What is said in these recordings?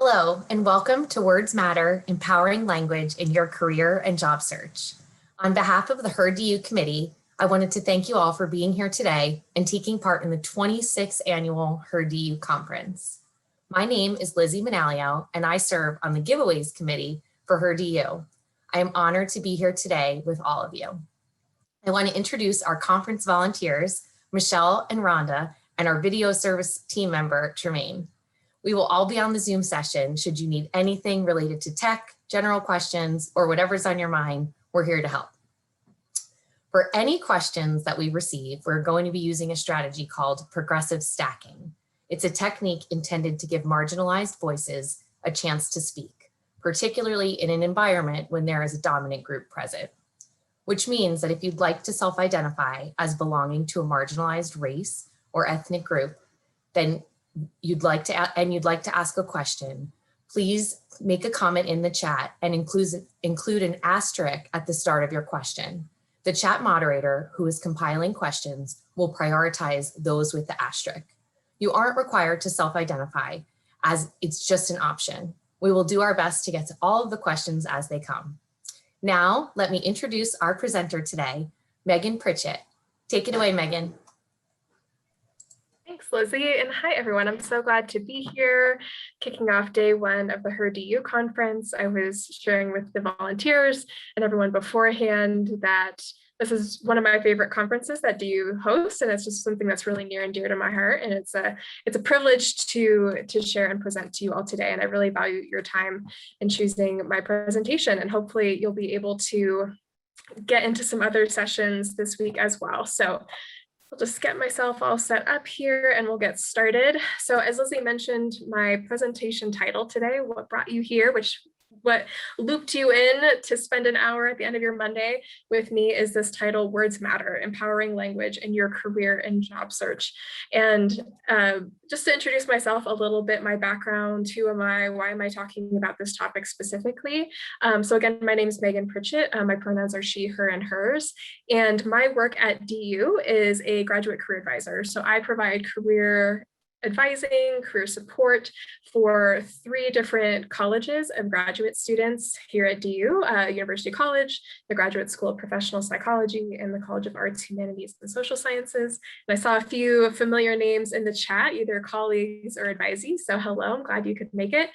Hello, and welcome to Words Matter, Empowering Language in Your Career and Job Search. On behalf of the HER-DU Committee, I wanted to thank you all for being here today and taking part in the 26th Annual HER-DU Conference. My name is Lizzie Manalio, and I serve on the Giveaways Committee for HER-DU. I am honored to be here today with all of you. I want to introduce our conference volunteers, Michelle and Rhonda, and our video service team member, Tremaine. We will all be on the Zoom session. Should you need anything related to tech, general questions, or whatever's on your mind, we're here to help. For any questions that we receive, we're going to be using a strategy called progressive stacking. It's a technique intended to give marginalized voices a chance to speak, particularly in an environment when there is a dominant group present, which means that if you'd like to self-identify as belonging to a marginalized race or ethnic group, then you'd like to ask a question, please make a comment in the chat and include an asterisk at the start of your question. The chat moderator, who is compiling questions, will prioritize those with the asterisk. You aren't required to self-identify, as it's just an option. We will do our best to get to all of the questions as they come. Now, let me introduce our presenter today, Megan Pritchett. Take it away, Megan. Thanks, Lizzie, and hi, everyone. I'm so glad to be here, kicking off day one of the HER-DU conference. I was sharing with the volunteers and everyone beforehand that this is one of my favorite conferences that DU hosts, and it's just something that's really near and dear to my heart. And it's a privilege to share and present to you all today. And I really value your time in choosing my presentation. And hopefully you'll be able to get into some other sessions this week as well. So I'll just get myself all set up here and we'll get started. So as Lizzie mentioned, my presentation title today, What Brought You Here, what looped you in to spend an hour at the end of your Monday with me, is this title, Words Matter, Empowering Language in Your Career and Job Search. And just to introduce myself a little bit, my background, who am I, why am I talking about this topic specifically? So again, my name is Megan Pritchett. My pronouns are she, her, and hers. And my work at DU is a graduate career advisor. So I provide career advising, career support for 3 different colleges of graduate students here at DU, University College, the Graduate School of Professional Psychology, and the College of Arts, Humanities, and Social Sciences. And I saw a few familiar names in the chat, either colleagues or advisees. So hello, I'm glad you could make it.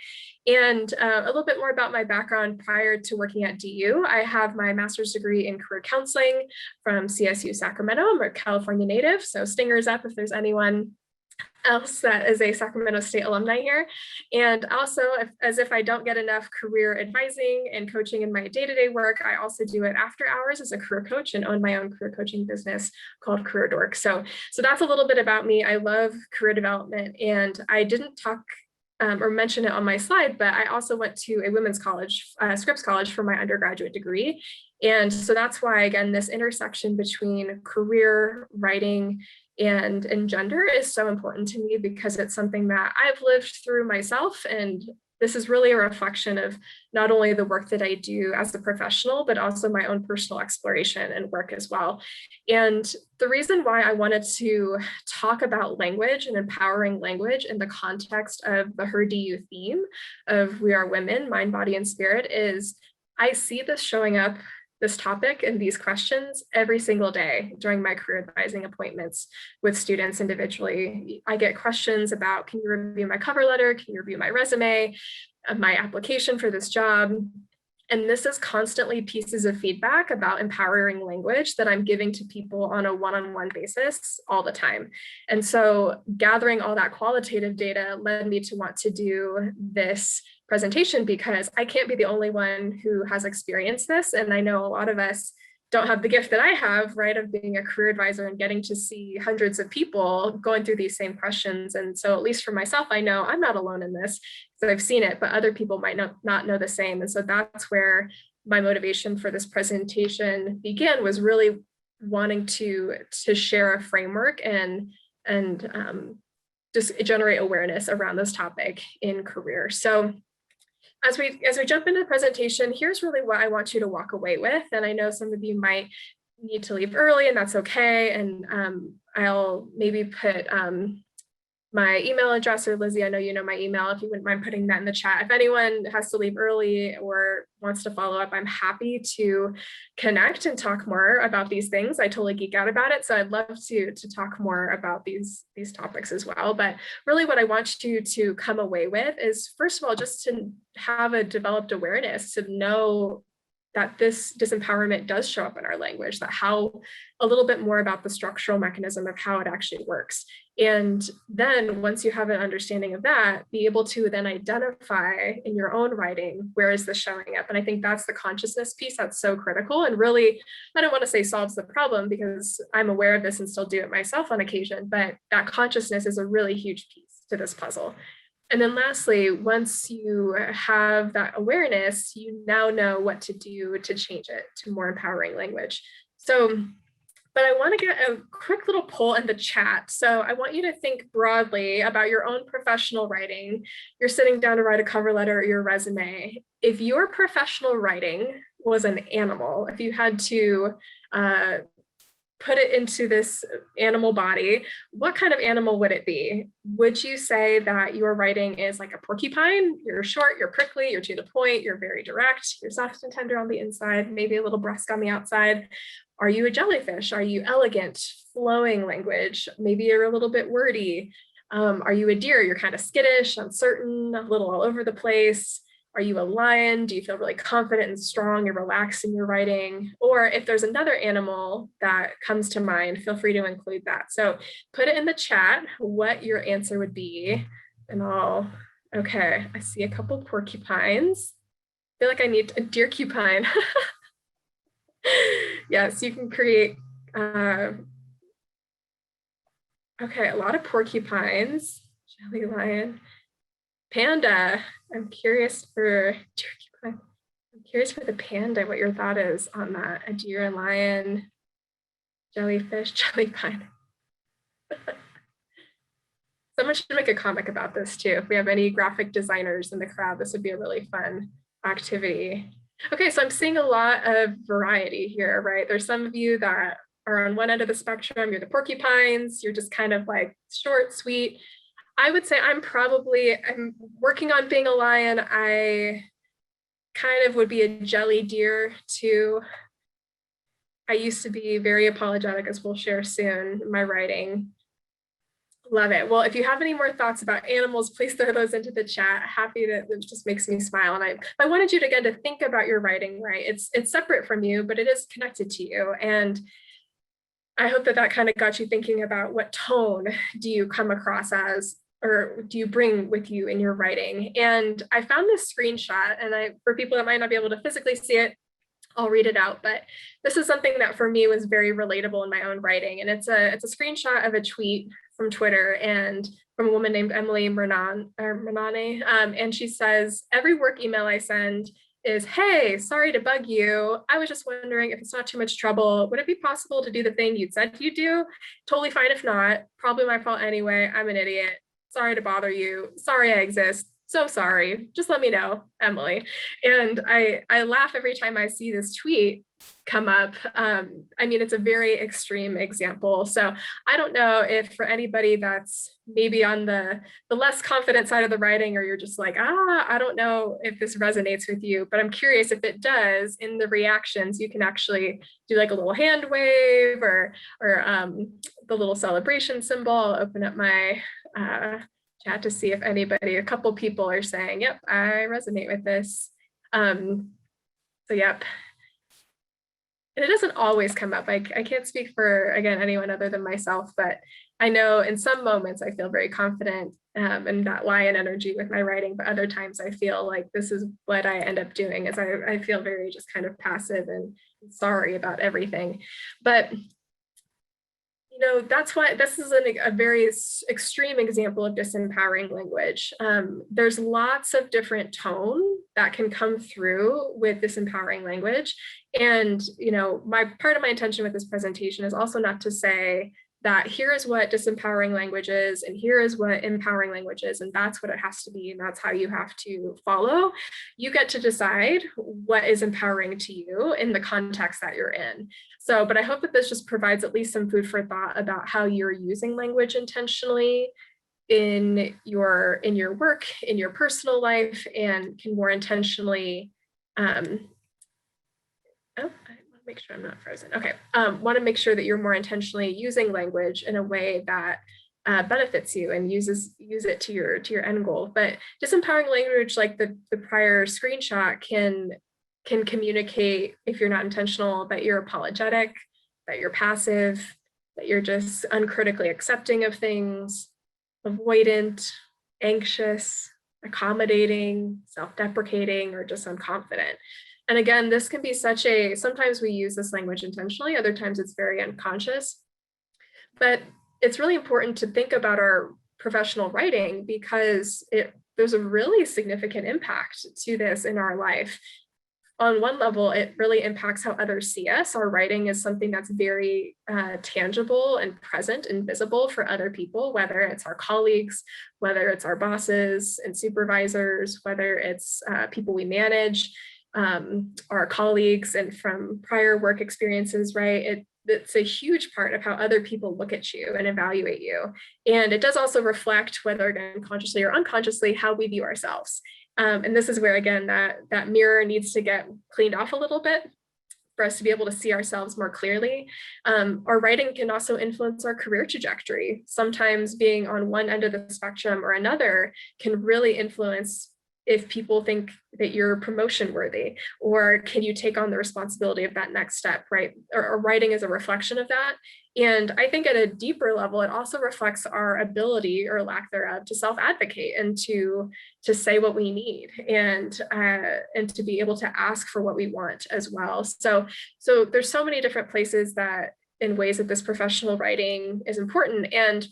And a little bit more about my background prior to working at DU. I have my master's degree in career counseling from CSU Sacramento. I'm a California native, so stingers up if there's anyone else that is a Sacramento State alumni here. And also, as if I don't get enough career advising and coaching in my day-to-day work, I also do it after hours as a career coach and own my own career coaching business called Career Dork. So that's a little bit about me. I love career development, and I didn't talk or mention it on my slide, but I also went to a women's college, Scripps College, for my undergraduate degree. And so that's why, again, this intersection between career, writing, and gender is so important to me, because it's something that I've lived through myself. And this is really a reflection of not only the work that I do as a professional, but also my own personal exploration and work as well. And the reason why I wanted to talk about language and empowering language in the context of the HER-DU theme of We Are Women, Mind, Body, and Spirit is I see this showing up, this topic and these questions, every single day during my career advising appointments with students individually. I get questions about, can you review my cover letter? Can you review my resume, my application for this job? And this is constantly pieces of feedback about empowering language that I'm giving to people on a one-on-one basis all the time. And so gathering all that qualitative data led me to want to do this presentation, because I can't be the only one who has experienced this. And I know a lot of us don't have the gift that I have, right, of being a career advisor and getting to see hundreds of people going through these same questions. And so at least for myself, I know I'm not alone in this, because I've seen it, but other people might not know the same. And so that's where my motivation for this presentation began, was really wanting to share a framework and just generate awareness around this topic in career. So as we jump into the presentation, here's really what I want you to walk away with. And I know some of you might need to leave early, and that's okay. And I'll maybe put my email address, or Lizzie, I know you know my email, if you wouldn't mind putting that in the chat. If anyone has to leave early or wants to follow up, I'm happy to connect and talk more about these things. I totally geek out about it. So I'd love to talk more about these topics as well. But really what I want you to come away with is, first of all, just to have a developed awareness, to know that this disempowerment does show up in our language, that how a little bit more about the structural mechanism of how it actually works. And then once you have an understanding of that, be able to then identify in your own writing, where is this showing up? And I think that's the consciousness piece that's so critical, and really, I don't want to say solves the problem, because I'm aware of this and still do it myself on occasion, but that consciousness is a really huge piece to this puzzle. And then lastly, once you have that awareness, you now know what to do to change it to more empowering language. So, but I want to get a quick little poll in the chat. So I want you to think broadly about your own professional writing. You're sitting down to write a cover letter or your resume. If your professional writing was an animal, if you had to put it into this animal body, what kind of animal would it be? Would you say that your writing is like a porcupine? You're short, you're prickly, you're to the point, you're very direct, you're soft and tender on the inside, maybe a little brusque on the outside. Are you a jellyfish? Are you elegant, flowing language? Maybe you're a little bit wordy. Are you a deer? You're kind of skittish, uncertain, a little all over the place. Are you a lion? Do you feel really confident and strong and relaxed in your writing? Or if there's another animal that comes to mind, feel free to include that. So put it in the chat what your answer would be. And okay, I see a couple porcupines. I feel like I need a deer-cupine. Yes, you can create, okay, a lot of porcupines, jelly lion, panda. I'm curious for the panda, what your thought is on that. A deer and lion, jellyfish, jelly pine. Someone should make a comic about this too. If we have any graphic designers in the crowd, this would be a really fun activity. Okay, so I'm seeing a lot of variety here, right? There's some of you that are on one end of the spectrum, you're the porcupines, you're just kind of like short, sweet. I would say I'm working on being a lion. I kind of would be a jelly deer too. I used to be very apologetic, as we'll share soon, in my writing. Love it. Well, if you have any more thoughts about animals, please throw those into the chat. Happy that it just makes me smile. And I wanted you to, again, to think about your writing, right? It's separate from you, but it is connected to you. And I hope that kind of got you thinking about what tone do you come across as, or do you bring with you in your writing? And I found this screenshot, and for people that might not be able to physically see it, I'll read it out, but this is something that for me was very relatable in my own writing. And it's a screenshot of a tweet from Twitter and from a woman named Emily Mernane. And she says, every work email I send is, hey, sorry to bug you. I was just wondering if it's not too much trouble, would it be possible to do the thing you'd said you'd do? Totally fine if not, probably my fault anyway. I'm an idiot. Sorry to bother you. Sorry I exist. So sorry. Just let me know, Emily. And I laugh every time I see this tweet come up. I mean, it's a very extreme example. So I don't know if for anybody that's maybe on the less confident side of the writing, or you're just like, I don't know if this resonates with you, but I'm curious if it does. In the reactions, you can actually do like a little hand wave or the little celebration symbol. I'll open up my chat to see if a couple people are saying, yep, I resonate with this. So yep. And it doesn't always come up. I can't speak for, again, anyone other than myself, but I know in some moments I feel very confident in that lion energy with my writing, but other times I feel like this is what I end up doing, is I feel very just kind of passive and sorry about everything. But that's why this is a very extreme example of disempowering language. There's lots of different tone that can come through with disempowering language. And, part of my intention with this presentation is also not to say that here is what disempowering language is, and here is what empowering language is, and that's what it has to be, and that's how you have to follow. You get to decide what is empowering to you in the context that you're in. So, but I hope that this just provides at least some food for thought about how you're using language intentionally, in your work, in your personal life, and can more intentionally, I want to make sure I'm not frozen. Okay, want to make sure that you're more intentionally using language in a way that benefits you and use it to your end goal. But disempowering language, like the prior screenshot, can communicate, if you're not intentional, that you're apologetic, that you're passive, that you're just uncritically accepting of things, avoidant, anxious, accommodating, self-deprecating, or just unconfident. And again, this can be sometimes we use this language intentionally, other times it's very unconscious. But it's really important to think about our professional writing because there's a really significant impact to this in our life. On one level, it really impacts how others see us. Our writing is something that's very tangible and present and visible for other people, whether it's our colleagues, whether it's our bosses and supervisors, whether it's people we manage, our colleagues, and from prior work experiences, right? It's a huge part of how other people look at you and evaluate you. And it does also reflect, whether again consciously or unconsciously, how we view ourselves. And this is where, again, that mirror needs to get cleaned off a little bit for us to be able to see ourselves more clearly. Our writing can also influence our career trajectory. Sometimes being on one end of the spectrum or another can really influence if people think that you're promotion worthy, or can you take on the responsibility of that next step, right? Or writing is a reflection of that. And I think at a deeper level, it also reflects our ability or lack thereof to self-advocate and to say what we need and to be able to ask for what we want as well. So there's so many different places that in ways that this professional writing is important. And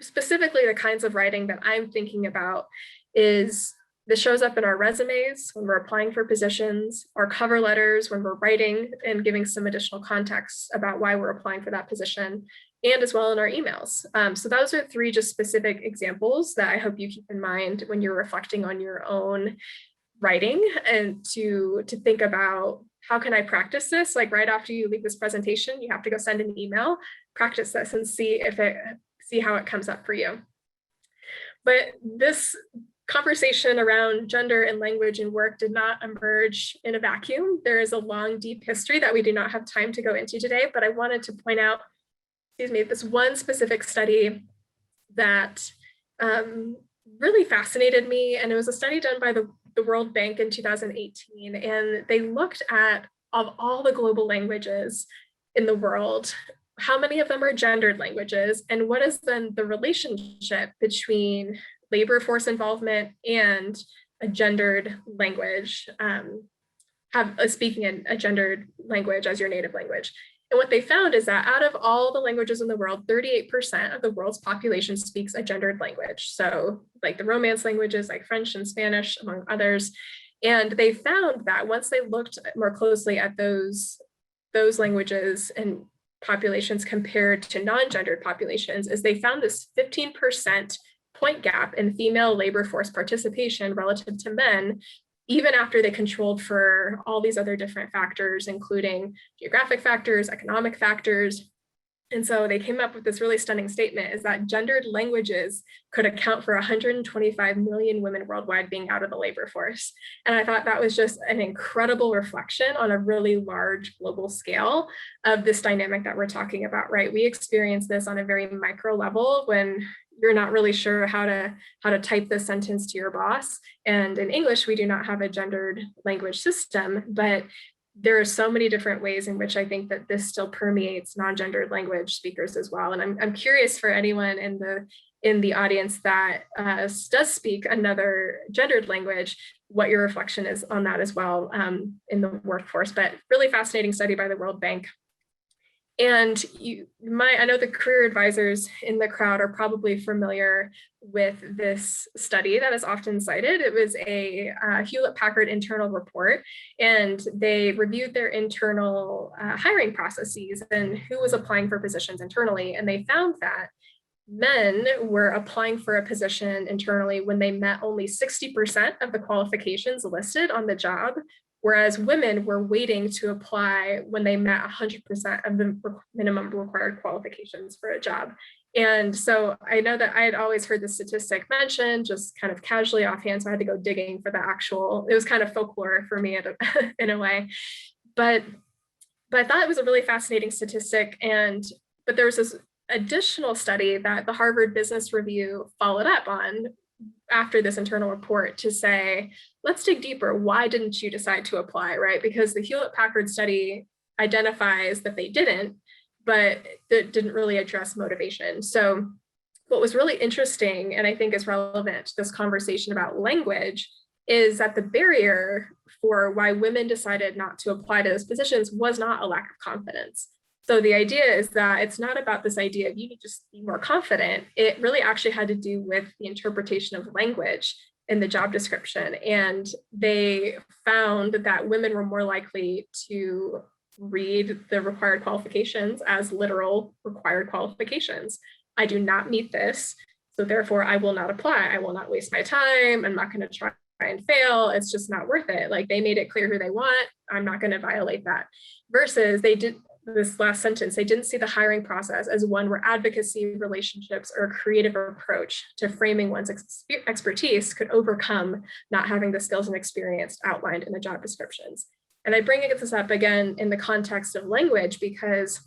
specifically the kinds of writing that I'm thinking about is this shows up in our resumes when we're applying for positions, our cover letters when we're writing and giving some additional context about why we're applying for that position, and as well in our emails. So those are three just specific examples that I hope you keep in mind when you're reflecting on your own writing, and to think about, how can I practice this? Like right after you leave this presentation, you have to go send an email, practice this and see how it comes up for you. But this conversation around gender and language in work did not emerge in a vacuum. There is a long, deep history that we do not have time to go into today, but I wanted to point out, this one specific study that really fascinated me. And it was a study done by the World Bank in 2018. And they looked at, of all the global languages in the world, how many of them are gendered languages, and what is then the relationship between labor force involvement and a gendered language, speaking in a gendered language as your native language. And what they found is that out of all the languages in the world, 38% of the world's population speaks a gendered language. So like the Romance languages like French and Spanish, among others. And they found that once they looked more closely at those languages and populations compared to non-gendered populations, is they found this 15% point gap in female labor force participation relative to men, even after they controlled for all these other different factors, including geographic factors, economic factors. And so they came up with this really stunning statement, is that gendered languages could account for 125 million women worldwide being out of the labor force. And I thought that was just an incredible reflection on a really large global scale of this dynamic that we're talking about, right? We experience this on a very micro level when you're not really sure how to type this sentence to your boss. And in English, we do not have a gendered language system, but there are so many different ways in which I think that this still permeates non-gendered language speakers as well. And I'm curious for anyone in the audience that does speak another gendered language, what your reflection is on that as well in the workforce. But really fascinating study by the World Bank. And I know the career advisors in the crowd are probably familiar with this study that is often cited. It was a Hewlett-Packard internal report, and they reviewed their internal hiring processes and who was applying for positions internally. And they found that men were applying for a position internally when they met only 60% of the qualifications listed on the job, whereas women were waiting to apply when they met 100% of the minimum required qualifications for a job. And so I know that I had always heard the statistic mentioned just kind of casually offhand, so I had to go digging for the actual, it was kind of folklore for me in a way. But I thought it was a really fascinating statistic. But there was this additional study that the Harvard Business Review followed up on after this internal report to say, let's dig deeper. Why didn't you decide to apply, right? Because the Hewlett-Packard study identifies that they didn't, but it didn't really address motivation. So what was really interesting, and I think is relevant to this conversation about language, is that the barrier for why women decided not to apply to those positions was not a lack of confidence. So the idea is that it's not about this idea of you need to just be more confident. It really actually had to do with the interpretation of language in the job description. And they found that women were more likely to read the required qualifications as literal required qualifications. I do not meet this, so therefore I will not apply. I will not waste my time. I'm not going to try and fail. It's just not worth it. Like, they made it clear who they want. I'm not going to violate that. Versus they did this last sentence, they didn't see the hiring process as one where advocacy, relationships, or a creative approach to framing one's expertise could overcome not having the skills and experience outlined in the job descriptions. And I bring this up again in the context of language because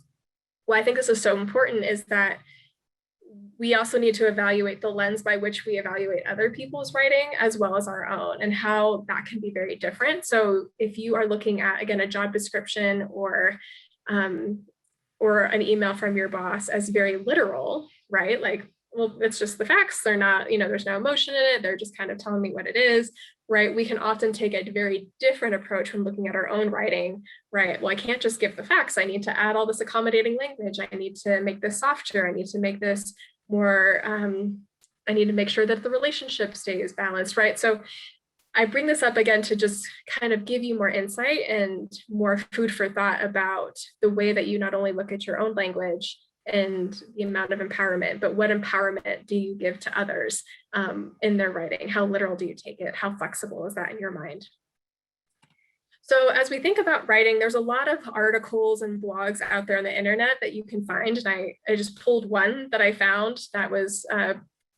why I think this is so important is that we also need to evaluate the lens by which we evaluate other people's writing as well as our own, and how that can be very different. So if you are looking at, again, a job description or an email from your boss as very literal, right? Like, well, it's just the facts. They're not, there's no emotion in it. They're just kind of telling me what it is, right? We can often take a very different approach when looking at our own writing, right? Well, I can't just give the facts. I need to add all this accommodating language. I need to make this softer. I need to make this more, I need to make sure that the relationship stays balanced, right? So I bring this up again to just kind of give you more insight and more food for thought about the way that you not only look at your own language and the amount of empowerment, but what empowerment do you give to others in their writing? How literal do you take it? How flexible is that in your mind? So as we think about writing, there's a lot of articles and blogs out there on the internet that you can find. And I just pulled one that I found that was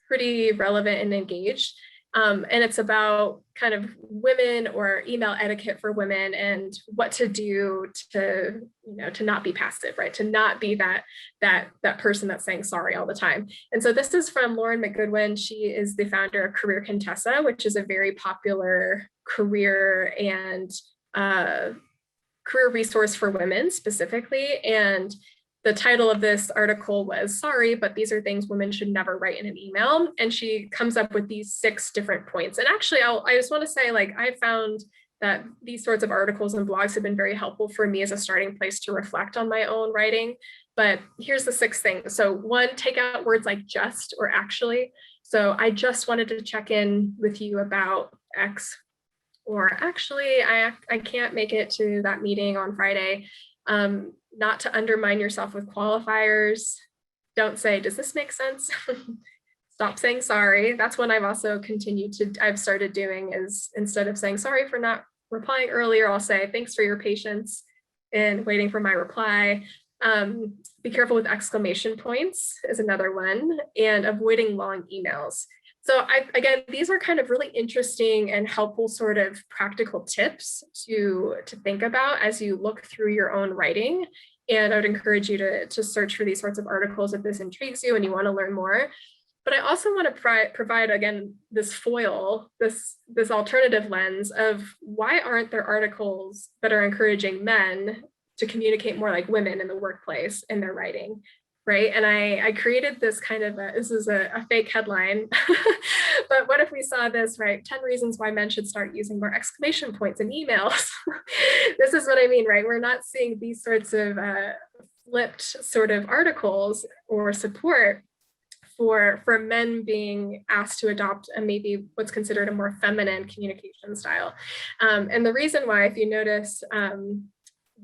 pretty relevant and engaged. And it's about kind of women or email etiquette for women and what to do to, to not be passive, right? To not be that person that's saying sorry all the time. And so this is from Lauren McGoodwin. She is the founder of Career Contessa, which is a very popular career and career resource for women specifically. And the title of this article was "Sorry, but these are things women should never write in an email." And she comes up with these 6 different points. And actually, I just want to say, like, I found that these sorts of articles and blogs have been very helpful for me as a starting place to reflect on my own writing. But here's the 6 things. So 1, take out words like just or actually. So I just wanted to check in with you about X, or actually, I can't make it to that meeting on Friday. Not to undermine yourself with qualifiers. Don't say, does this make sense? Stop saying sorry. That's one I've also I've started doing, is instead of saying sorry for not replying earlier, I'll say thanks for your patience in waiting for my reply. Be careful with exclamation points is another one, and avoiding long emails. So again, these are kind of really interesting and helpful sort of practical tips to think about as you look through your own writing. And I would encourage you to search for these sorts of articles if this intrigues you and you want to learn more. But I also want to provide, again, this foil, this alternative lens of why aren't there articles that are encouraging men to communicate more like women in the workplace in their writing? Right. And I created this kind of, this is a fake headline, but what if we saw this, right? 10 reasons why men should start using more exclamation points in emails. This is what I mean, right? We're not seeing these sorts of flipped sort of articles or support for men being asked to adopt maybe what's considered a more feminine communication style. And the reason why, if you notice,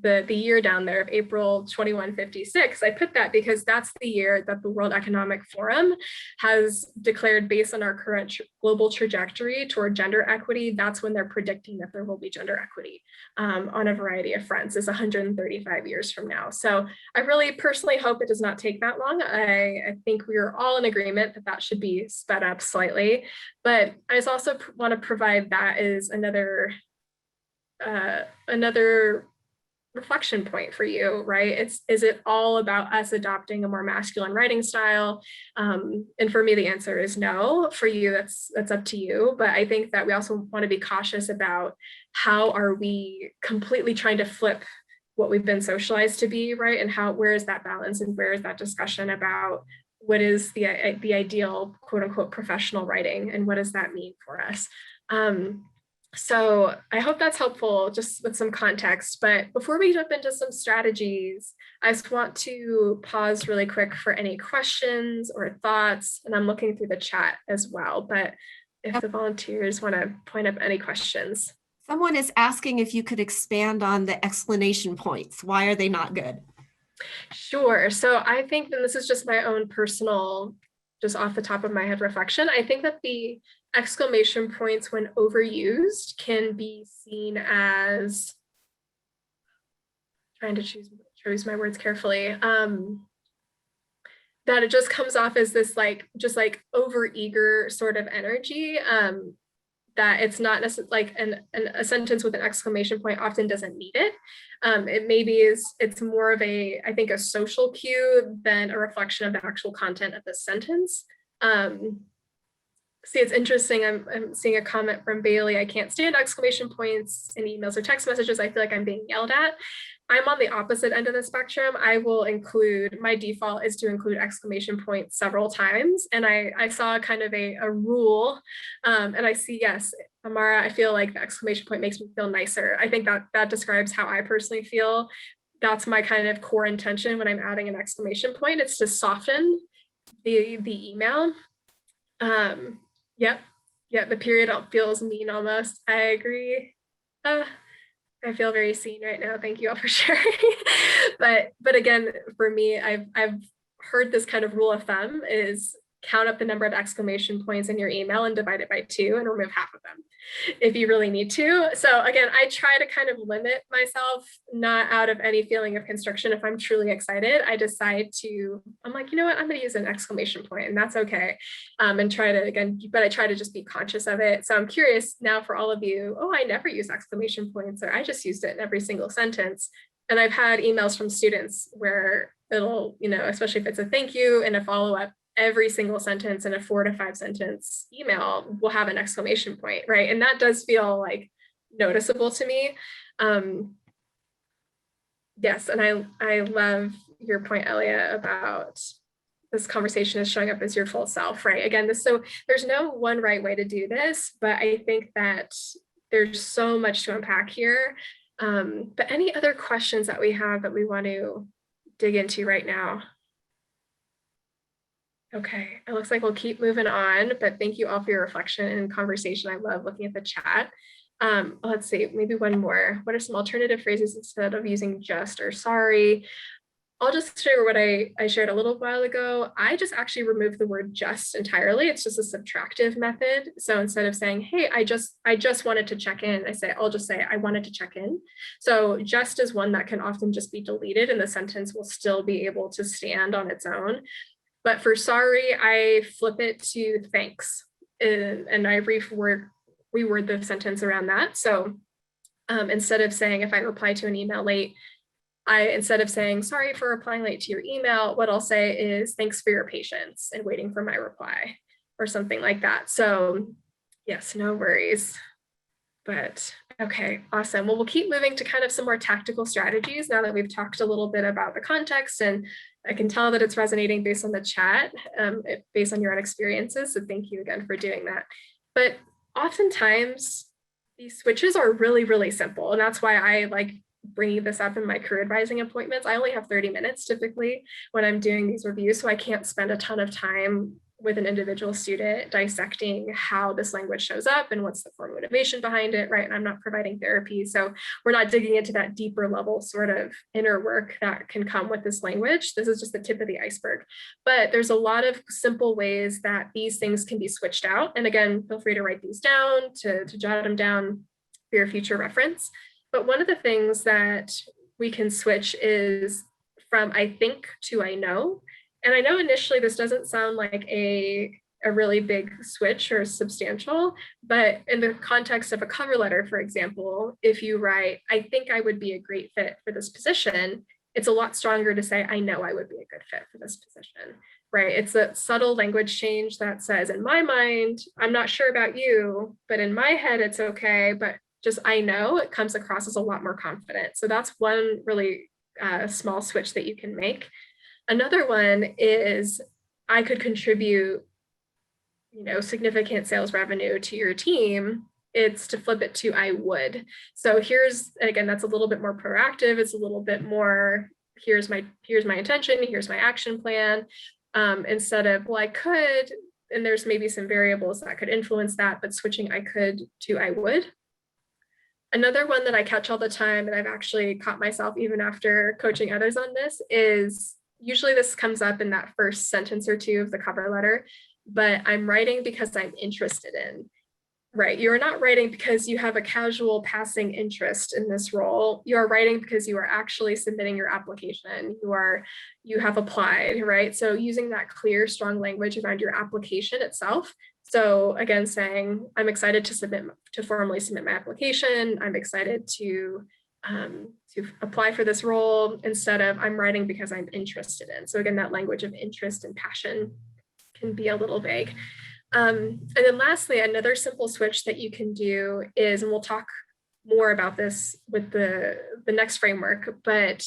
the year down there of April 2156. I put that because that's the year that the World Economic Forum has declared, based on our current global trajectory toward gender equity, that's when they're predicting that there will be gender equity on a variety of fronts, is 135 years from now. So I really personally hope it does not take that long. I think we are all in agreement that that should be sped up slightly, but I just also want to provide that as another reflection point for you, right? Is it all about us adopting a more masculine writing style? And for me, the answer is no. For you, that's up to you. But I think that we also want to be cautious about how are we completely trying to flip what we've been socialized to be, right? And where is that balance, and where is that discussion about what is the ideal quote unquote professional writing, and what does that mean for us? So I hope that's helpful, just with some context. But before we jump into some strategies, I just want to pause really quick for any questions or thoughts. And I'm looking through the chat as well. But if the volunteers want to point up any questions. Someone is asking if you could expand on the exclamation points. Why are they not good? Sure. So I think, and this is just my own personal, just off the top of my head reflection, I think that the exclamation points, when overused, can be seen as, trying to choose my words carefully, that it just comes off as this just overeager sort of energy, that it's not necessarily like a sentence with an exclamation point often doesn't need it. It maybe it's more of I think a social cue than a reflection of the actual content of the sentence. See, it's interesting. I'm seeing a comment from Bailey. I can't stand exclamation points in emails or text messages. I feel like I'm being yelled at. I'm on the opposite end of the spectrum. My default is to include exclamation points several times. And I saw kind of a rule, and I see, yes, Amara, I feel like the exclamation point makes me feel nicer. I think that describes how I personally feel. That's my kind of core intention when I'm adding an exclamation point. It's to soften the email. Yep, the period feels mean almost. I agree. I feel very seen right now. Thank you all for sharing. but again, for me, I've heard this kind of rule of thumb is count up the number of exclamation points in your email and divide it by 2 and remove half of them if you really need to. So again, I try to kind of limit myself, not out of any feeling of constriction. If I'm truly excited, I decide I'm like, you know what, I'm going to use an exclamation point, and that's okay. And I try to just be conscious of it. So I'm curious now for all of you, I never use exclamation points, or I just used it in every single sentence. And I've had emails from students where it'll, especially if it's a thank you and a follow-up, every single sentence in a 4 to 5 sentence email will have an exclamation point, right? And that does feel like noticeable to me. Yes, and I love your point, Elia, about this conversation is showing up as your full self, right? Again, so there's no one right way to do this, but I think that there's so much to unpack here. But any other questions that we have that we want to dig into right now? Okay, it looks like we'll keep moving on, but thank you all for your reflection and conversation. I love looking at the chat. Let's see, maybe one more. What are some alternative phrases instead of using just or sorry? I'll just share what I shared a little while ago. I just actually removed the word just entirely. It's just a subtractive method. So instead of saying, hey, I just wanted to check in, I'll just say I wanted to check in. So just is one that can often just be deleted and the sentence will still be able to stand on its own. But for sorry, I flip it to thanks, and I reword the sentence around that. So instead of saying, if I reply to an email late, instead of saying, sorry for replying late to your email, what I'll say is, thanks for your patience and waiting for my reply, or something like that. So yes, no worries. But okay, awesome. Well, we'll keep moving to kind of some more tactical strategies now that we've talked a little bit about the context, and I can tell that it's resonating based on the chat, based on your own experiences. So thank you again for doing that. But oftentimes these switches are really, really simple. And that's why I like bringing this up in my career advising appointments. I only have 30 minutes typically when I'm doing these reviews, so I can't spend a ton of time with an individual student, dissecting how this language shows up and what's the core motivation behind it, right? And I'm not providing therapy, so we're not digging into that deeper level sort of inner work that can come with this language. This is just the tip of the iceberg. But there's a lot of simple ways that these things can be switched out. And again, feel free to write these down, to jot them down for your future reference. But one of the things that we can switch is from I think to I know. And I know initially this doesn't sound like a really big switch or substantial, but in the context of a cover letter, for example, if you write, I think I would be a great fit for this position, it's a lot stronger to say, I know I would be a good fit for this position, right? It's a subtle language change that says, in my mind, I'm not sure about you, but in my head, it's okay, but just I know, it comes across as a lot more confident. So that's one really small switch that you can make. Another one is I could contribute, significant sales revenue to your team. It's to flip it to I would. So here's, again, that's a little bit more proactive. It's a little bit more, here's my intention, here's my action plan, instead of, well, I could, and there's maybe some variables that could influence that, but switching I could to I would. Another one that I catch all the time, and I've actually caught myself even after coaching others on this, is usually this comes up in that first sentence or two of the cover letter, but I'm writing because I'm interested in, right? You're not writing because you have a casual passing interest in this role. You are writing because you are actually submitting your application. You have applied, right? So using that clear, strong language around your application itself. So again, saying, I'm excited to formally submit my application. I'm excited to apply for this role, instead of I'm writing because I'm interested in. So again, that language of interest and passion can be a little vague. And then lastly, another simple switch that you can do is, and we'll talk more about this with the next framework, but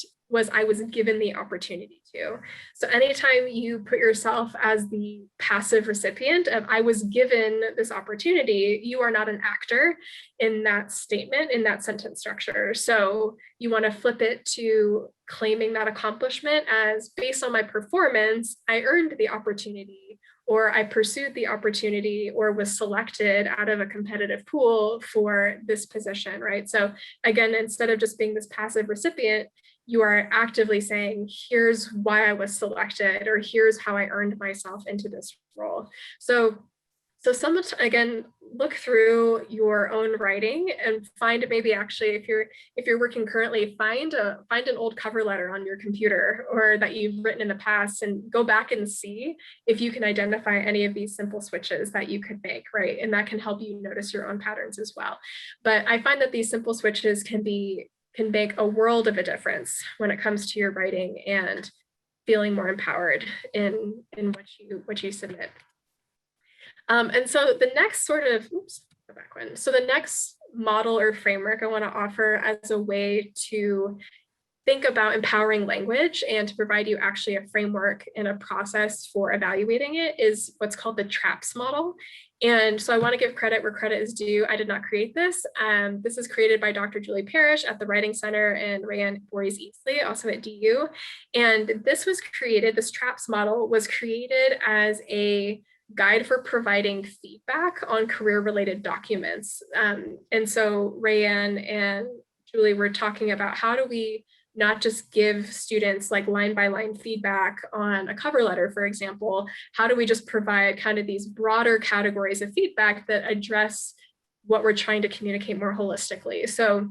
I was given the opportunity to. So anytime you put yourself as the passive recipient of I was given this opportunity, you are not an actor in that statement, in that sentence structure. So you want to flip it to claiming that accomplishment as, based on my performance, I earned the opportunity, or I pursued the opportunity, or was selected out of a competitive pool for this position, right? So again, instead of just being this passive recipient, you are actively saying, here's why I was selected, or here's how I earned myself into this role. So again, look through your own writing and find, maybe actually, if you're working currently, find an old cover letter on your computer or that you've written in the past, and go back and see if you can identify any of these simple switches that you could make, right? And that can help you notice your own patterns as well. But I find that these simple switches can make a world of a difference when it comes to your writing and feeling more empowered in what you submit. And so the next the next model or framework I want to offer as a way to think about empowering language and to provide you actually a framework and a process for evaluating it is what's called the TRAPS model. And so I want to give credit where credit is due. I did not create this. This is created by Dr. Julie Parrish at the Writing Center and Rayanne Voorhees-Easley, also at DU. And this TRAPS model was created as a guide for providing feedback on career-related documents. And so Rayanne and Julie were talking about, how do we not just give students like line by line feedback on a cover letter, for example, how do we just provide kind of these broader categories of feedback that address what we're trying to communicate more holistically? So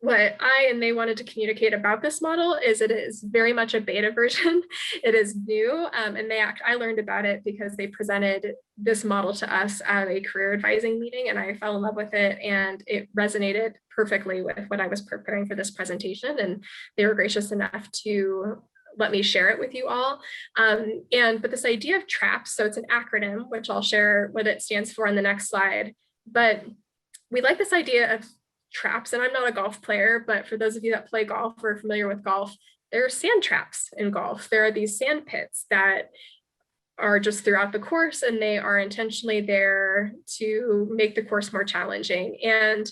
what I and they wanted to communicate about this model is it is very much a beta version. It is new, and I learned about it because they presented this model to us at a career advising meeting, and I fell in love with it, and it resonated perfectly with what I was preparing for this presentation, and they were gracious enough to let me share it with you all. But this idea of TRAPS, so it's an acronym, which I'll share what it stands for on the next slide, but we like this idea of traps, and I'm not a golf player, but for those of you that play golf or are familiar with golf, there are sand traps in golf. There are these sand pits that are just throughout the course, and they are intentionally there to make the course more challenging. And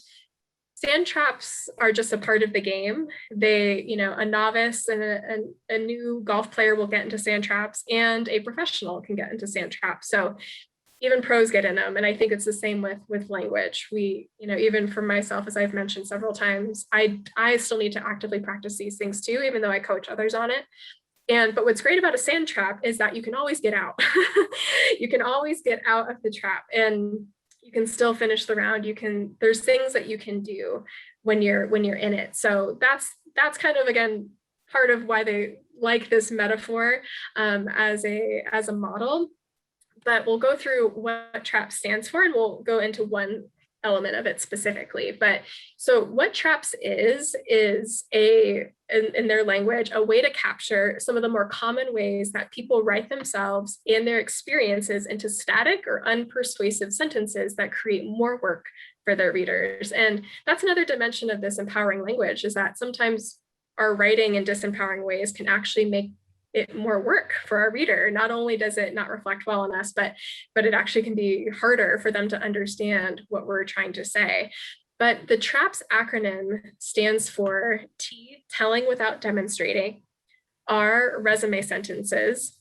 sand traps are just a part of the game. They, a novice and a new golf player will get into sand traps, and a professional can get into sand traps. So even pros get in them. And I think it's the same with language. We, even for myself, as I've mentioned several times, I still need to actively practice these things too, even though I coach others on it. But what's great about a sand trap is that you can always get out. You can always get out of the trap, and you can still finish the round. There's things that you can do when you're in it. So that's kind of, again, part of why they like this metaphor as a model. But we'll go through what TRAPS stands for, and we'll go into one element of it specifically. But so what TRAPS is in their language, a way to capture some of the more common ways that people write themselves and their experiences into static or unpersuasive sentences that create more work for their readers. And that's another dimension of this empowering language, is that sometimes our writing in disempowering ways can actually make it more work for our reader. Not only does it not reflect well on us, but it actually can be harder for them to understand what we're trying to say. But the TRAPS acronym stands for T, telling without demonstrating, R, resume sentences,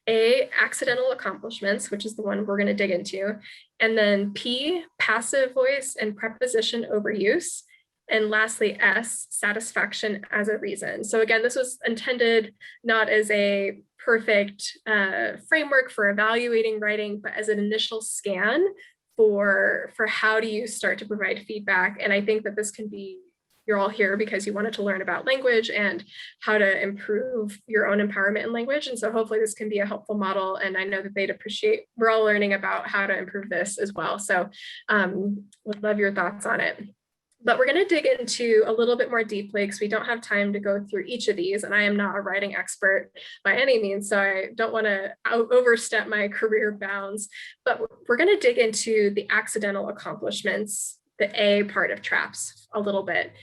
A, accidental accomplishments, which is the one we're going to dig into, and then P, passive voice and preposition overuse, and lastly, S, satisfaction as a reason. So again, this was intended not as a perfect framework for evaluating writing, but as an initial scan for how do you start to provide feedback. And I think that this can be, you're all here because you wanted to learn about language and how to improve your own empowerment in language. And so hopefully this can be a helpful model. And I know that they'd appreciate, we're all learning about how to improve this as well. So would love your thoughts on it. But we're going to dig into a little bit more deeply because we don't have time to go through each of these. And I am not a writing expert by any means, so I don't want to overstep my career bounds. But we're going to dig into the accidental accomplishments, the A part of TRAPS, a little bit.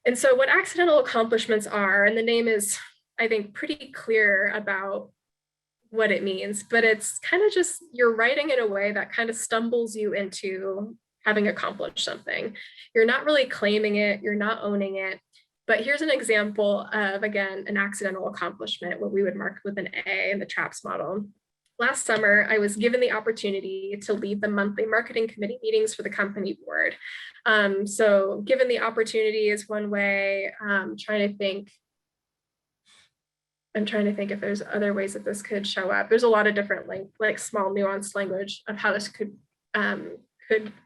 And so what accidental accomplishments are, and the name is, I think, pretty clear about what it means, but it's kind of just you're writing in a way that kind of stumbles you into having accomplished something. You're not really claiming it, you're not owning it. But here's an example of, again, an accidental accomplishment, what we would mark with an A in the TRAPS model. Last summer, I was given the opportunity to lead the monthly marketing committee meetings for the company board. So given the opportunity is one way. I'm trying to think if there's other ways that this could show up. There's a lot of different like small nuanced language of how this could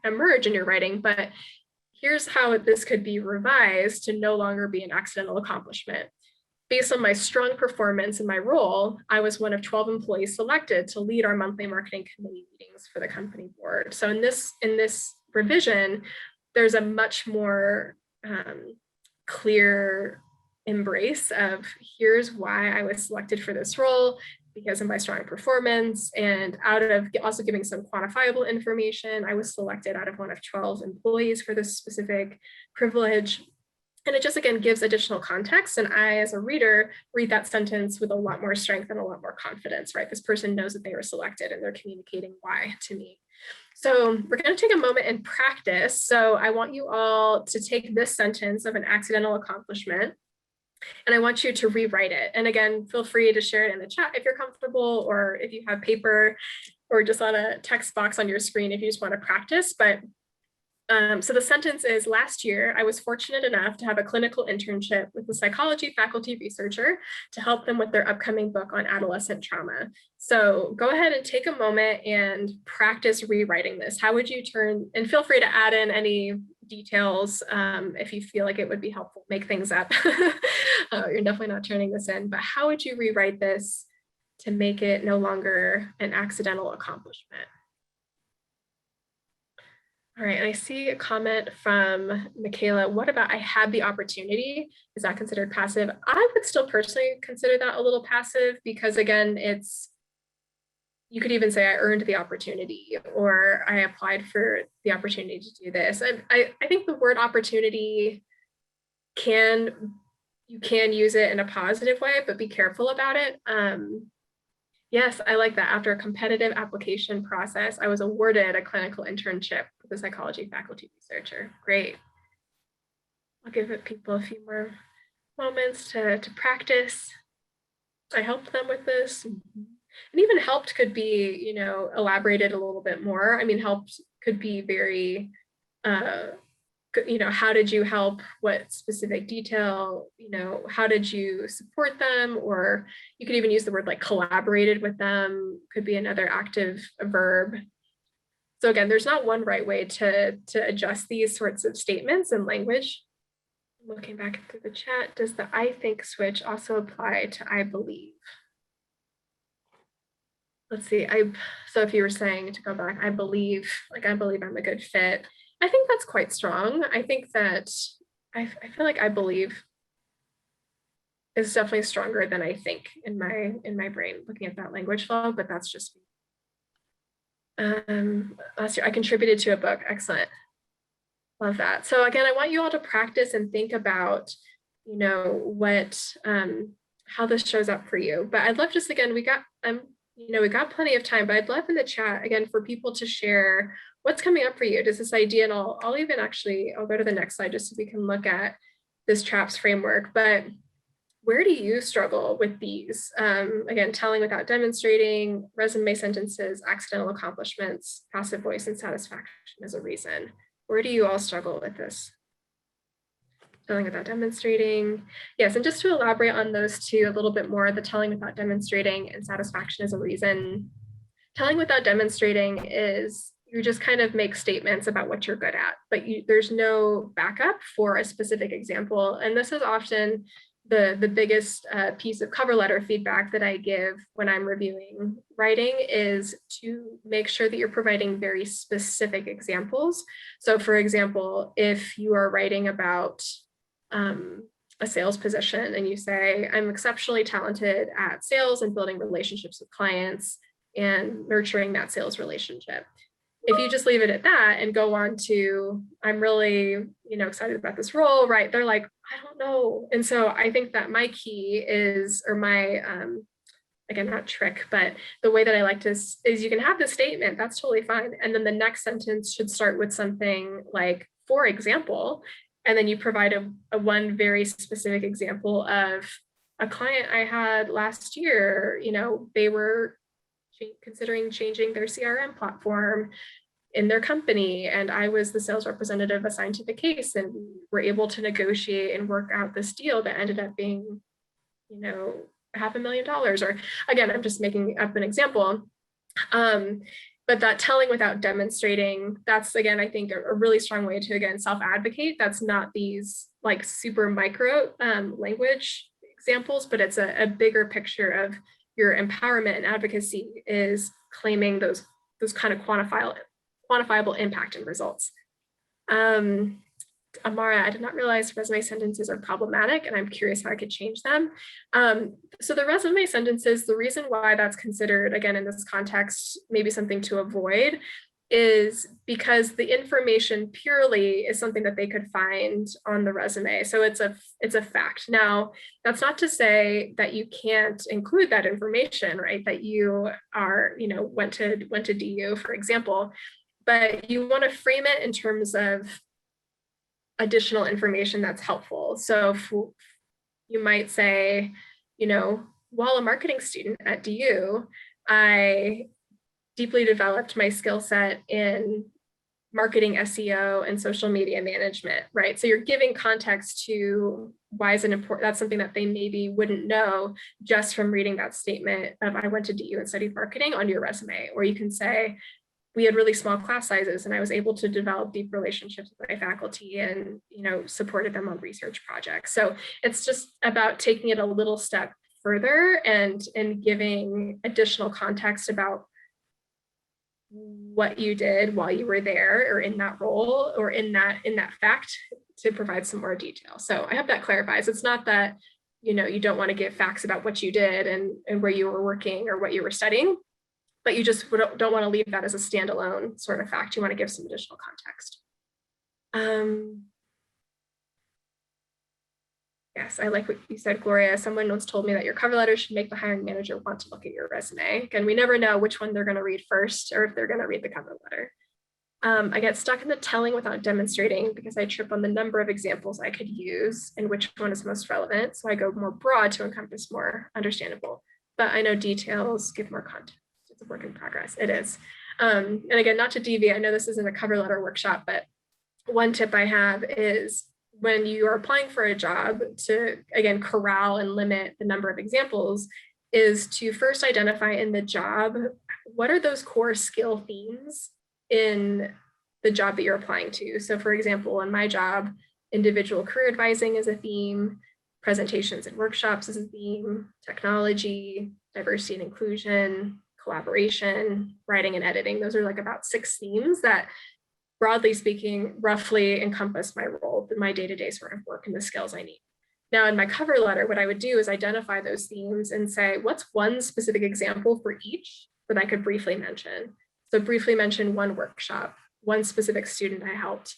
emerge in your writing, but here's how this could be revised to no longer be an accidental accomplishment. Based on my strong performance in my role, I was one of 12 employees selected to lead our monthly marketing committee meetings for the company board. So in this revision, there's a much more clear embrace of here's why I was selected for this role, because of my strong performance, and out of also giving some quantifiable information, I was selected out of one of 12 employees for this specific privilege. And it just, again, gives additional context. And I, as a reader, read that sentence with a lot more strength and a lot more confidence, right? This person knows that they were selected and they're communicating why to me. So we're going to take a moment and practice. So I want you all to take this sentence of an accidental accomplishment, and I want you to rewrite it. And again, feel free to share it in the chat if you're comfortable, or if you have paper, or just on a text box on your screen if you just want to practice. But so the sentence is, last year, I was fortunate enough to have a clinical internship with a psychology faculty researcher to help them with their upcoming book on adolescent trauma. So go ahead and take a moment and practice rewriting this. How would you turn, and feel free to add in any details if you feel like it would be helpful, make things up. You're definitely not turning this in, but how would you rewrite this to make it no longer an accidental accomplishment? All right, and I see a comment from Michaela. What about I had the opportunity? Is that considered passive? I would still personally consider that a little passive because, again, you could even say I earned the opportunity or I applied for the opportunity to do this. I think the word opportunity you can use it in a positive way, but be careful about it. Yes, I like that. After a competitive application process, I was awarded a clinical internship with a psychology faculty researcher. Great. I'll give people a few more moments to practice. I helped them with this. And even helped could be, you know, elaborated a little bit more. I mean, helped could be very, you know, how did you help? What specific detail? You know, how did you support them? Or you could even use the word like collaborated with them, could be another active verb. So again, there's not one right way to adjust these sorts of statements in language. Looking back through the chat, does the I think switch also apply to I believe? Let's see, so if you were saying to go back, I believe I'm a good fit. I think that's quite strong. I think that I feel like I believe is definitely stronger than I think in my brain looking at that language flow, but that's just me. Last year I contributed to a book. Excellent. Love that. So again, I want you all to practice and think about, you know, what how this shows up for you. But I'd love just again, we got plenty of time, but I'd love in the chat again for people to share what's coming up for you. Does this idea, and I'll even actually, I'll go to the next slide just so we can look at this TRAPS framework, but where do you struggle with these? Again, telling without demonstrating, resume sentences, accidental accomplishments, passive voice, and satisfaction as a reason. Where do you all struggle with this? Telling without demonstrating. Yes, and just to elaborate on those two a little bit more, the telling without demonstrating and satisfaction as a reason. Telling without demonstrating is you just kind of make statements about what you're good at, but there's no backup for a specific example. And this is often the biggest piece of cover letter feedback that I give when I'm reviewing writing is to make sure that you're providing very specific examples. So for example, if you are writing about a sales position and you say, I'm exceptionally talented at sales and building relationships with clients and nurturing that sales relationship. If you just leave it at that and go on to, I'm really, you know, excited about this role, right? They're like, I don't know. And so I think that my key is, or my, again, not trick, but the way that I like to is you can have the statement, that's totally fine. And then the next sentence should start with something like, for example, and then you provide a one very specific example of a client I had last year, you know, they were considering changing their CRM platform in their company. And I was the sales representative assigned to the case, and we were able to negotiate and work out this deal that ended up being, you know, $500,000. Or again, I'm just making up an example. But that telling without demonstrating, that's again, I think a really strong way to, again, self-advocate. That's not these like super micro language examples, but it's a bigger picture of your empowerment and advocacy is claiming those kind of quantifiable impact and results. Amara, I did not realize resume sentences are problematic, and I'm curious how I could change them. So the resume sentences, the reason why that's considered, again, in this context, maybe something to avoid is because the information purely is something that they could find on the resume. So it's a fact. Now, that's not to say that you can't include that information, right? That you are, you know, went to DU, for example, but you want to frame it in terms of additional information that's helpful. So you might say, you know, while a marketing student at DU, I deeply developed my skill set in marketing, SEO, and social media management, right? So you're giving context to why is it important. That's something that they maybe wouldn't know just from reading that statement of I went to DU and studied marketing on your resume. Or you can say, we had really small class sizes and I was able to develop deep relationships with my faculty and, you know, supported them on research projects. So it's just about taking it a little step further and giving additional context about what you did while you were there or in that role or in that fact to provide some more detail. So I hope that clarifies. It's not that, you know, you don't want to give facts about what you did and where you were working or what you were studying, but you just don't want to leave that as a standalone sort of fact. You want to give some additional context. Yes, I like what you said, Gloria. Someone once told me that your cover letter should make the hiring manager want to look at your resume. Again, we never know which one they're going to read first or if they're going to read the cover letter. I get stuck in the telling without demonstrating because I trip on the number of examples I could use and which one is most relevant. So I go more broad to encompass more understandable, but I know details give more context. It's a work in progress. It is. And again, not to deviate, I know this isn't a cover letter workshop, but one tip I have is when you are applying for a job to, again, corral and limit the number of examples, is to first identify in the job, what are those core skill themes in the job that you're applying to. So for example, in my job, individual career advising is a theme, presentations and workshops is a theme, technology, diversity and inclusion, collaboration, writing and editing. Those are like about 6 themes that, broadly speaking, roughly encompass my role, my day-to-day sort of work and the skills I need. Now in my cover letter, what I would do is identify those themes and say, what's one specific example for each that I could briefly mention? So briefly mention one workshop, one specific student I helped,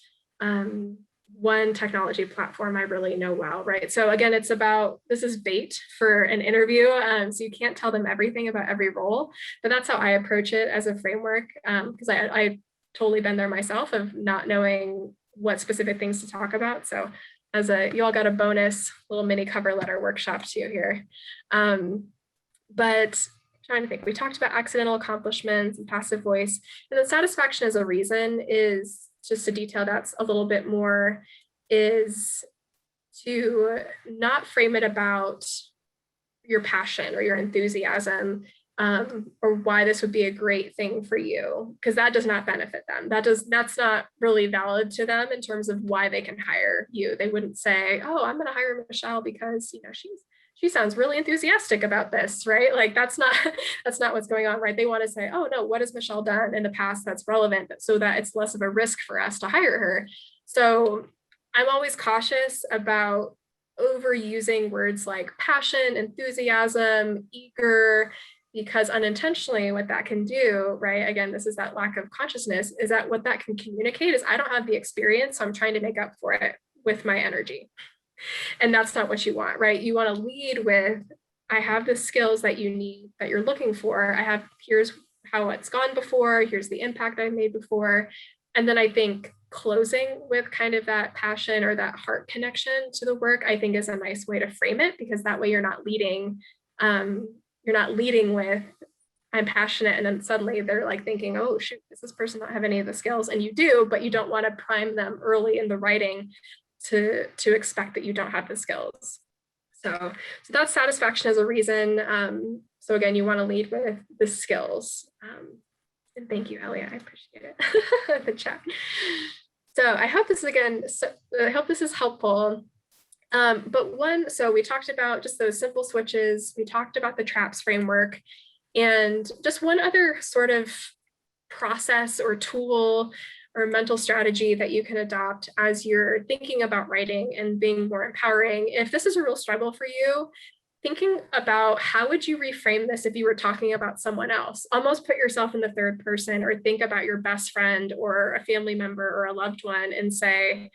one technology platform I really know well, right? So again, it's about, this is bait for an interview. So you can't tell them everything about every role, but that's how I approach it as a framework. Because I totally been there myself of not knowing what specific things to talk about. So you all got a bonus little mini cover letter workshop too here. But trying to think, we talked about accidental accomplishments and passive voice, and then satisfaction as a reason is just to detail that a little bit more, is to not frame it about your passion or your enthusiasm, or why this would be a great thing for you, because that does not benefit them. That's not really valid to them in terms of why they can hire you. They wouldn't say, oh, I'm going to hire Michelle because, she sounds really enthusiastic about this, right? Like that's not what's going on, right? They want to say, oh no, what has Michelle done in the past that's relevant so that it's less of a risk for us to hire her. So I'm always cautious about overusing words like passion, enthusiasm, eager, because unintentionally what that can do, right? Again, this is that lack of consciousness, is that what that can communicate is I don't have the experience, so I'm trying to make up for it with my energy. And that's not what you want, right? You want to lead with, I have the skills that you need, that you're looking for. Here's how it's gone before. Here's the impact I've made before. And then I think closing with kind of that passion or that heart connection to the work, I think is a nice way to frame it, because that way you're not leading with, I'm passionate, and then suddenly they're like thinking, oh shoot, does this person not have any of the skills? And you do, but you don't want to prime them early in the writing to expect that you don't have the skills. So that's satisfaction as a reason. So again, you want to lead with the skills. And thank you, Elliot, I appreciate it. The chat. So I hope this is helpful. So we talked about just those simple switches. We talked about the TRAPS framework, and just one other sort of process or tool or mental strategy that you can adopt as you're thinking about writing and being more empowering. If this is a real struggle for you, thinking about how would you reframe this if you were talking about someone else? Almost put yourself in the third person, or think about your best friend or a family member or a loved one and say,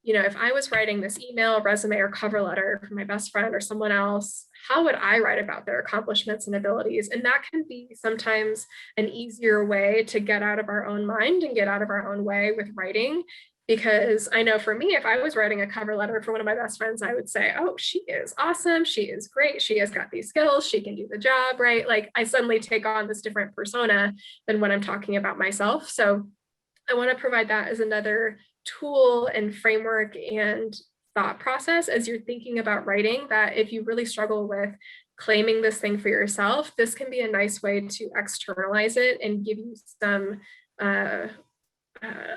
if I was writing this email, resume, or cover letter for my best friend or someone else, how would I write about their accomplishments and abilities? And that can be sometimes an easier way to get out of our own mind and get out of our own way with writing. Because I know for me, if I was writing a cover letter for one of my best friends, I would say, oh, she is awesome. She is great. She has got these skills. She can do the job, right? Like I suddenly take on this different persona than when I'm talking about myself. So I want to provide that as another tool and framework and thought process as you're thinking about writing, that if you really struggle with claiming this thing for yourself, this can be a nice way to externalize it and give you some,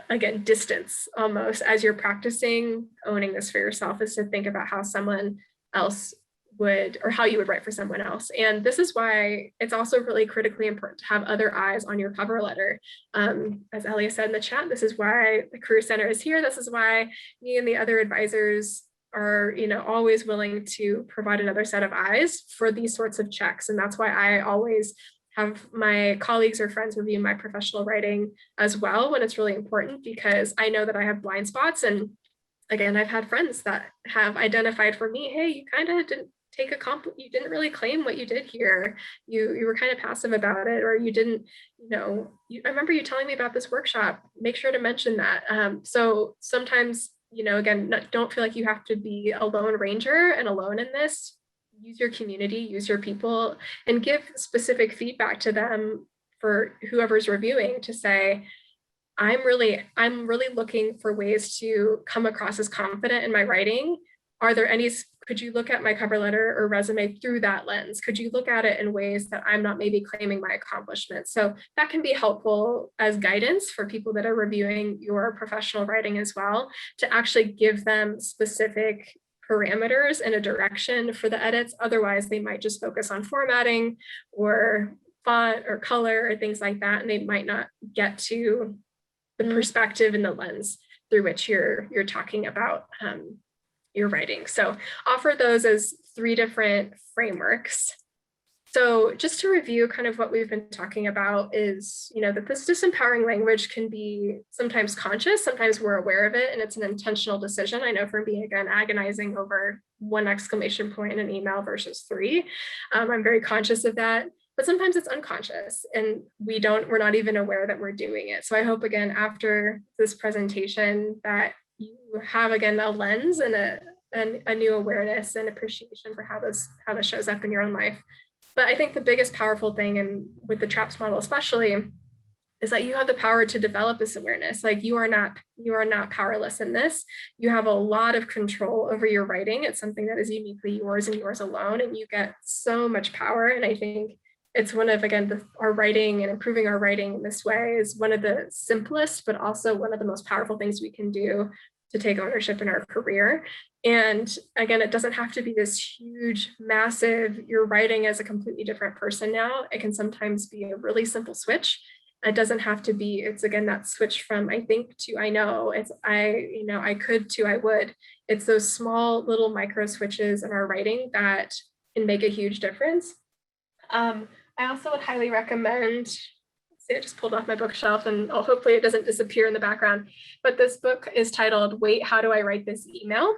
again, distance almost as you're practicing owning this for yourself, is to think about how someone else would, or how you would write for someone else. And this is why it's also really critically important to have other eyes on your cover letter. As Elia said in the chat, this is why the Career Center is here. This is why me and the other advisors are, always willing to provide another set of eyes for these sorts of checks. And that's why I always have my colleagues or friends review my professional writing as well when it's really important, because I know that I have blind spots. And again, I've had friends that have identified for me, hey, you kind of didn't take a compliment. You didn't really claim what you did here. You were kind of passive about it, or you didn't, I remember you telling me about this workshop. Make sure to mention that. So sometimes, again, don't feel like you have to be a lone ranger and alone in this. Use your community, use your people, and give specific feedback to them for whoever's reviewing to say, I'm really looking for ways to come across as confident in my writing. Are there any, could you look at my cover letter or resume through that lens? Could you look at it in ways that I'm not maybe claiming my accomplishments? So that can be helpful as guidance for people that are reviewing your professional writing as well, to actually give them specific parameters and a direction for the edits. Otherwise, they might just focus on formatting or font or color or things like that, and they might not get to the perspective and the lens through which you're talking about your writing. So offer those as 3 different frameworks. So just to review kind of what we've been talking about is, that this disempowering language can be sometimes conscious, sometimes we're aware of it, and it's an intentional decision. I know for me, again, agonizing over 1 exclamation point in an email versus 3. I'm very conscious of that. But sometimes it's unconscious and we're not even aware that we're doing it. So I hope, again, after this presentation that you have, again, a lens and a new awareness and appreciation for how this shows up in your own life. But I think the biggest powerful thing, and with the TRAPS model especially, is that you have the power to develop this awareness. Like you are not powerless in this. You have a lot of control over your writing. It's something that is uniquely yours and yours alone, and you get so much power. And I think it's one of, again, our writing and improving our writing in this way is one of the simplest, but also one of the most powerful things we can do to take ownership in our career. And again, it doesn't have to be this huge, massive, you're writing as a completely different person now. It can sometimes be a really simple switch. It doesn't have to be, it's again, that switch from I think to I know, it's I could to I would. It's those small little micro switches in our writing that can make a huge difference. I also would highly recommend, see, I just pulled off my bookshelf and hopefully it doesn't disappear in the background, but this book is titled Wait, How Do I Write This Email?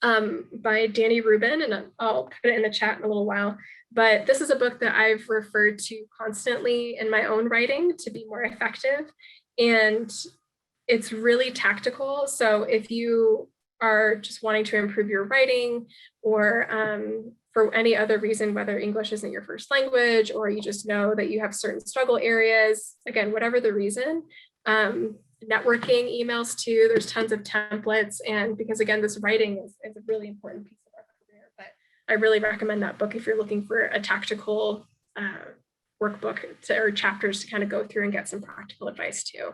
By Danny Rubin, and I'll put it in the chat in a little while. But this is a book that I've referred to constantly in my own writing to be more effective. And it's really tactical. So if you are just wanting to improve your writing, or for any other reason, whether English isn't your first language, or you just know that you have certain struggle areas, again, whatever the reason, networking emails too, there's tons of templates. And because again, this writing is a really important piece of our career, but I really recommend that book if you're looking for a tactical workbook or chapters to kind of go through and get some practical advice too.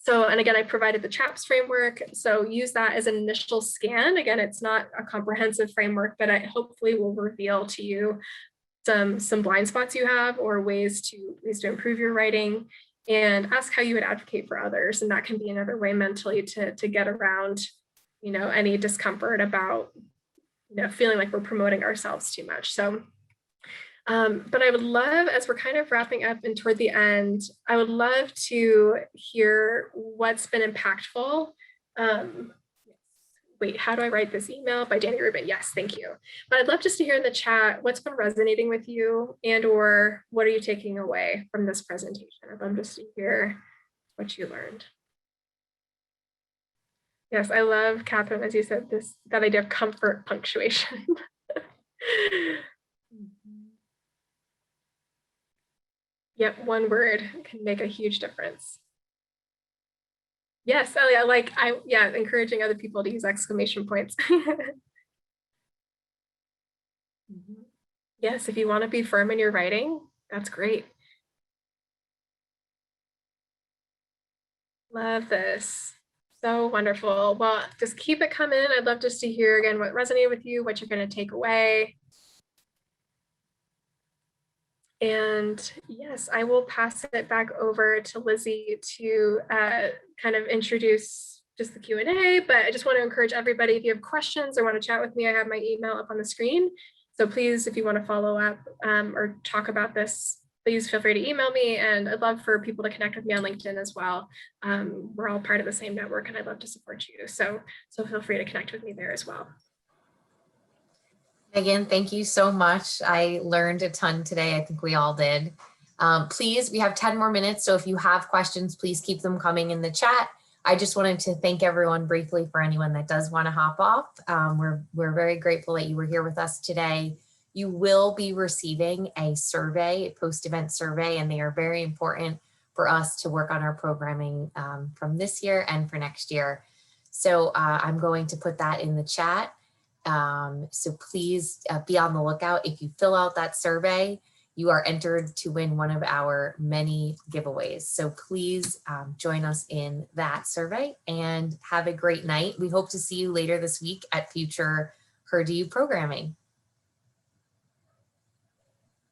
So, and again, I provided the TRAPS framework. So use that as an initial scan. Again, it's not a comprehensive framework, but it hopefully will reveal to you some blind spots you have, or ways to improve your writing, and ask how you would advocate for others. And that can be another way mentally to get around, any discomfort about, feeling like we're promoting ourselves too much. So, but I would love, as we're kind of wrapping up and toward the end, I would love to hear what's been impactful. Wait, How Do I Write This Email? By Danny Rubin. Yes, thank you. But I'd love just to hear in the chat what's been resonating with you, and or what are you taking away from this presentation? I'd love just to hear what you learned. Yes, I love, Catherine, as you said, that idea of comfort punctuation. Yep, one word can make a huge difference. Yes, yeah, encouraging other people to use exclamation points. Yes, if you want to be firm in your writing, that's great. Love this. So wonderful. Well, just keep it coming. I'd love just to hear again what resonated with you, what you're going to take away. And yes, I will pass it back over to Lizzie to kind of introduce just the Q&A, but I just want to encourage everybody, if you have questions or want to chat with me, I have my email up on the screen. So please, if you want to follow up or talk about this, please feel free to email me, and I'd love for people to connect with me on LinkedIn as well. We're all part of the same network and I'd love to support you. So feel free to connect with me there as well. Again, thank you so much. I learned a ton today. I think we all did. Please, we have 10 more minutes. So if you have questions, please keep them coming in the chat. I just wanted to thank everyone briefly for anyone that does want to hop off. We're very grateful that you were here with us today. You will be receiving a survey, a post-event survey, and they are very important for us to work on our programming from this year and for next year. So I'm going to put that in the chat. So please be on the lookout. If you fill out that survey, you are entered to win one of our many giveaways. So please join us in that survey and have a great night. We hope to see you later this week at future Her Do You programming.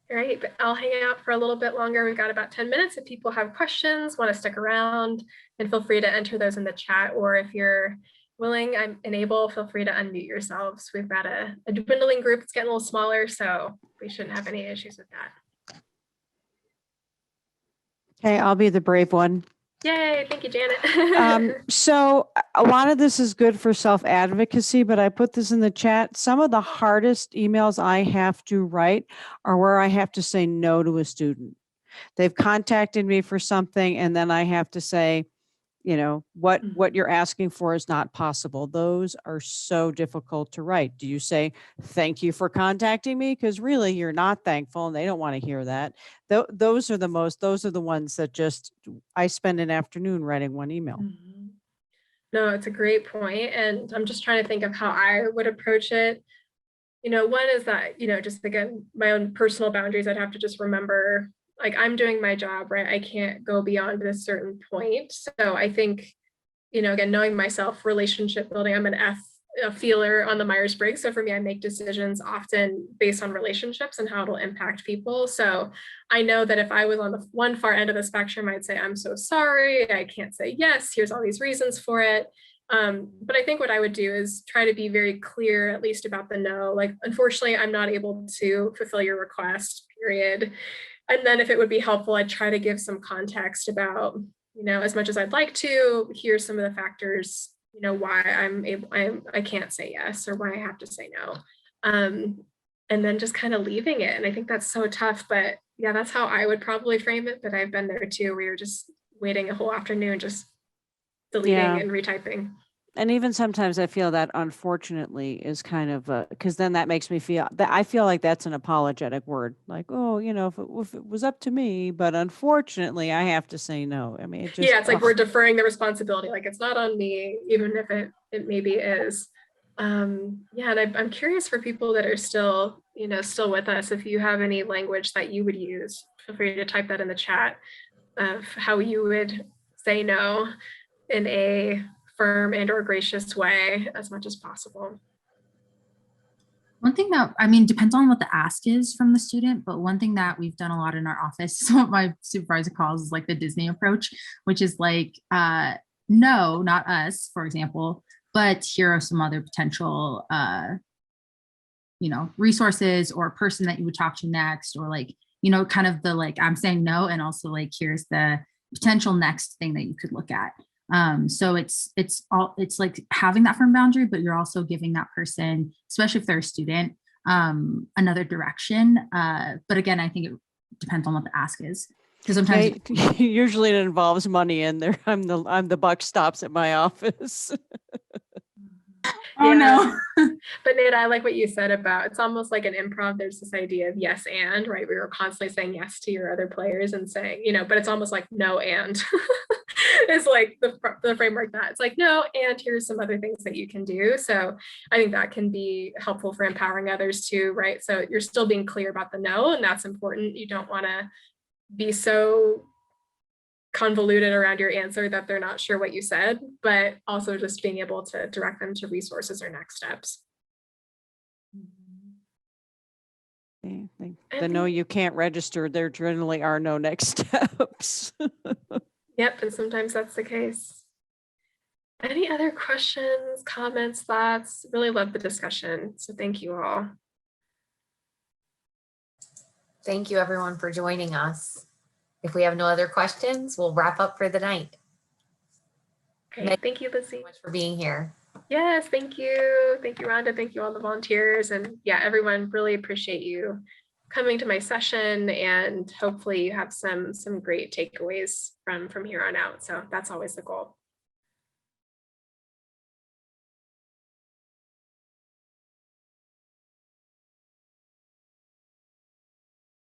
Great, but I'll hang out for a little bit longer. We've got about 10 minutes. If people have questions, want to stick around, and feel free to enter those in the chat, or if you're willing and able, feel free to unmute yourselves. We've got a dwindling group. It's getting a little smaller, so we shouldn't have any issues with that. Okay, I'll be the brave one. Yay, thank you, Janet. So a lot of this is good for self-advocacy, but I put this in the chat. Some of the hardest emails I have to write are where I have to say no to a student. They've contacted me for something, and then I have to say, you know, what you're asking for is not possible. Those are so difficult to write. Do you say, thank you for contacting me? Because really you're not thankful and they don't want to hear that. Those are the ones that just, I spend an afternoon writing one email. No, it's a great point. And I'm just trying to think of how I would approach it. You know, one is that, you know, just again, my own personal boundaries, I'd have to just remember, like, I'm doing my job, right? I can't go beyond this certain point. So I think, you know, again, knowing myself, relationship building, I'm a feeler on the Myers-Briggs. So for me, I make decisions often based on relationships and how it'll impact people. So I know that if I was on the one far end of the spectrum, I'd say, I'm so sorry, I can't say yes, here's all these reasons for it. But I think what I would do is try to be very clear, at least about the no. Like, unfortunately, I'm not able to fulfill your request, period. And then if it would be helpful, I'd try to give some context about, you know, as much as I'd like to, here's some of the factors, you know, why I can't say yes, or why I have to say no. And then just kind of leaving it. And I think that's so tough, but yeah, that's how I would probably frame it. But I've been there too, where you're just waiting a whole afternoon, just deleting and retyping. And even sometimes I feel that unfortunately is kind of because then that makes me feel that I feel like that's an apologetic word, like, oh, you know, if it was up to me, but unfortunately I have to say no. I mean, it just, yeah, it's like we're deferring the responsibility, like it's not on me, even if it maybe is. Yeah, and I'm curious for people that are still, you know, still with us, if you have any language that you would use, feel free to type that in the chat of how you would say no in a firm and or gracious way as much as possible. One thing that, I mean, depends on what the ask is from the student, but one thing that we've done a lot in our office, so what my supervisor calls is like the Disney approach, which is like, no, not us, for example, but here are some other potential, you know, resources or person that you would talk to next, or like, you know, kind of the, like, I'm saying no, and also like, here's the potential next thing that you could look at. So it's like having that firm boundary, but you're also giving that person, especially if they're a student, another direction. But again, I think it depends on what the ask is, because sometimes usually it involves money in there. I'm the buck stops at my office. Oh no. But Nate, I like what you said about, it's almost like an improv. There's this idea of yes and, right? We were constantly saying yes to your other players and saying, you know, but it's almost like no and. It's like the framework that it's like no and here's some other things that you can do. So I think that can be helpful for empowering others too, right? So you're still being clear about the no, and that's important. You don't want to be so convoluted around your answer that they're not sure what you said, but also just being able to direct them to resources or next steps. The no, you can't register. There generally are no next steps. Yep, and sometimes that's the case. Any other questions, comments, thoughts? Really love the discussion, so thank you all. Thank you everyone for joining us. If we have no other questions, we'll wrap up for the night. Great, thank you, Lizzie. Thank you so much for being here. Yes, thank you. Thank you, Rhonda. Thank you all the volunteers. And yeah, everyone, really appreciate you coming to my session, and hopefully you have some great takeaways from here on out. So that's always the goal.